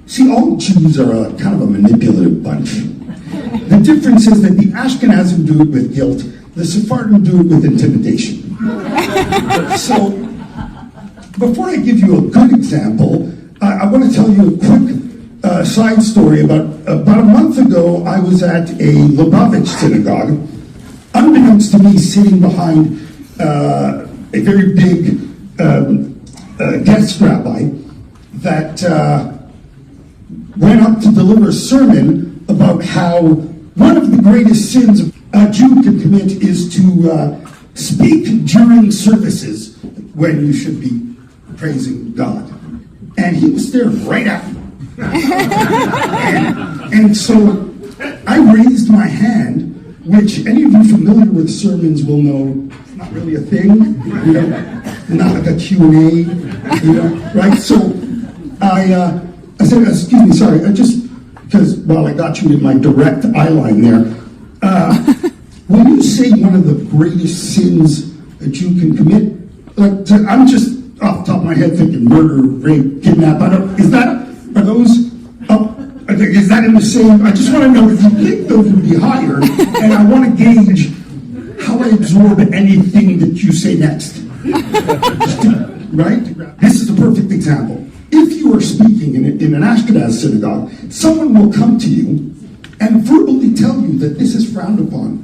See, all Jews are a kind of a manipulative bunch. The difference is that the Ashkenazim do it with guilt, the Sephardim do it with intimidation. So, before I give you a good example, I want to tell you a quick side story. About a month ago, I was at a Lubavitch synagogue, unbeknownst to me, sitting behind a very big guest rabbi that went up to deliver a sermon about how one of the greatest sins a Jew can commit is to speak during services when you should be praising God. And he was staring right at me. and so I raised my hand, which any of you familiar with sermons will know it's not really a thing, not like a Q&A, right? So I said, excuse me, sorry, because while I got you in my direct eye line there, when you say one of the greatest sins a Jew can commit, I'm just off the top of my head thinking murder, rape, kidnap. Is that in the same? I just want to know if you think those would be higher, and I want to gauge how I absorb anything that you say next. Right? This is a perfect example. If you are speaking in an Ashkenazi synagogue, someone will come to you and verbally tell you that this is frowned upon.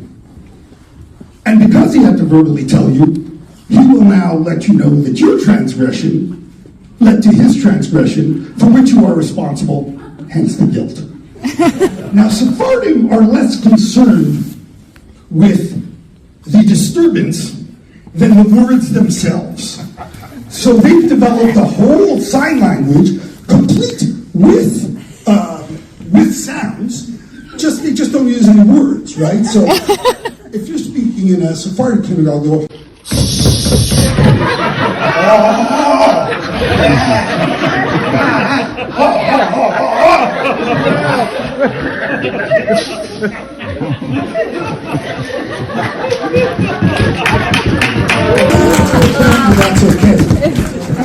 And because he had to verbally tell you, he will now let you know that your transgression led to his transgression, for which you are responsible, hence the guilt. Now, Sephardim are less concerned with the disturbance than the words themselves. So they've developed a whole sign language complete with sounds. They just don't use any words, right? So if you're speaking in a Sephardic synagogue, they'll go,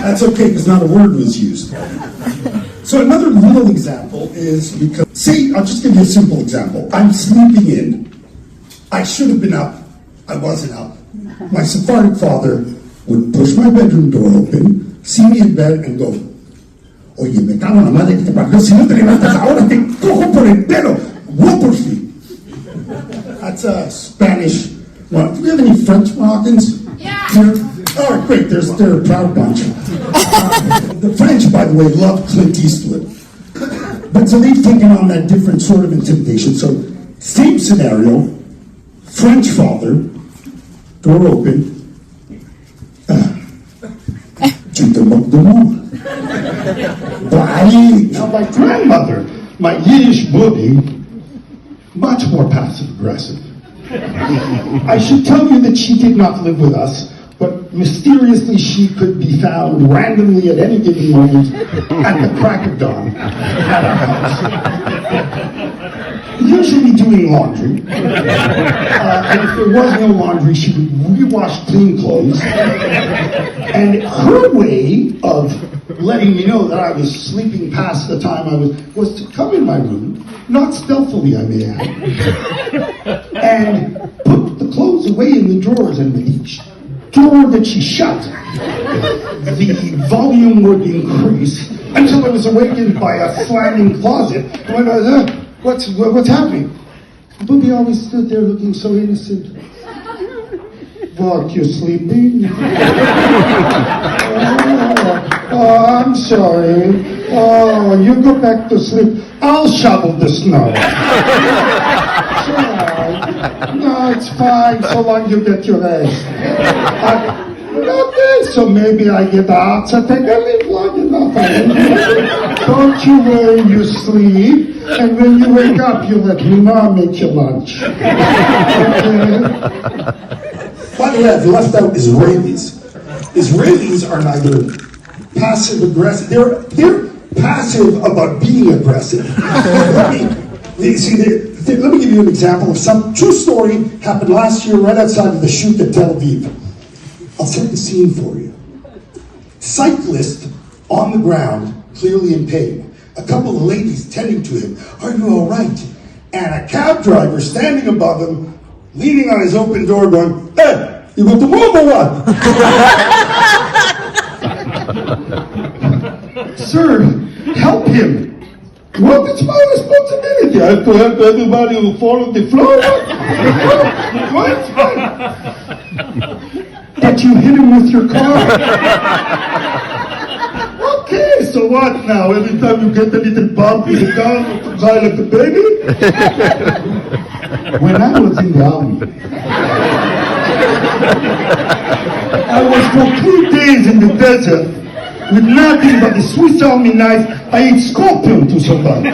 That's okay, because not a word was used. So another little example is because, say, I'll just give you a simple example. I'm sleeping in. I should have been up. I wasn't up. My Sephardic father would push my bedroom door open, see me in bed, and go, oye, me cago en la madre que te parió, si no te levantas ahora te cojo por el pelo, whoopers. That's a Spanish one. Do we have any French Moroccans? Yeah. Here? All right, great. They're a proud bunch. The French, by the way, love Clint Eastwood. But so they've taken on that different sort of intimidation. So, same scenario, French father, door open, now my grandmother, my Yiddish boogie, much more passive-aggressive. I should tell you that she did not live with us, but mysteriously she could be found randomly at any given moment at the crack of dawn at our house. Usually doing laundry. And if there was no laundry, she would rewash clean clothes. And her way of letting me know that I was sleeping past the time I was to come in my room, not stealthily I may add, and put the clothes away in the drawers, and with each drawer that she shut, the volume would increase until I was awakened by a slamming closet. When I was, what's happening? Booby always stood there looking so innocent. What, you sleeping? Oh, I'm sorry. Oh, you go back to sleep. I'll shovel the snow. It's all right. No, it's fine, so long you get your rest. Okay, so maybe I get out, so take a leave long enough. Don't you worry, you sleep, and when you wake up, you let me know, I'll make you lunch. Okay? By the way, I've left out Israelis. Israelis are neither passive-aggressive. They're passive about being aggressive. Let me give you an example of some true story happened last year right outside of the shoot at Tel Aviv. I'll set the scene for you. Cyclist on the ground, clearly in pain. a couple of ladies tending to him. Are you all right? And a cab driver standing above him, leaning on his open door going, hey, you got to move or what? Sir, help him. What is my responsibility? I have to help everybody who fall on the floor? What? But you hit him with your car. Okay, so what now? Every time you get a little bump, you sit down, you cry like a baby? When I was in the army, I was for 3 days in the desert with nothing but a Swiss Army knife. I ate scorpion to somebody.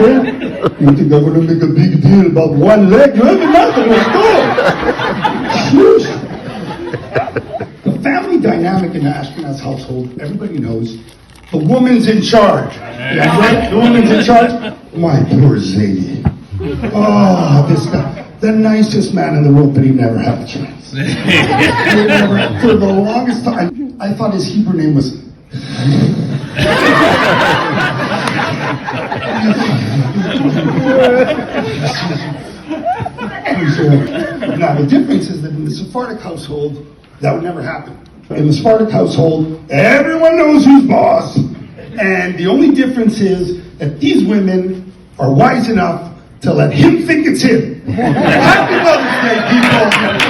Well, you think I'm going to make a big deal about one leg? You have nothing, let's go. The family dynamic in the Ashkenaz household, everybody knows, the woman's in charge. Yeah, right? The woman's in charge. My poor Zadie. Oh, this guy, the nicest man in the world, but he never had a chance. For the longest time, I thought his Hebrew name was. Now, the difference is that in the Sephardic household, that would never happen. In the Sephardic household, everyone knows who's boss. And the only difference is that these women are wise enough to let him think it's him. Happy Mother's Day, people.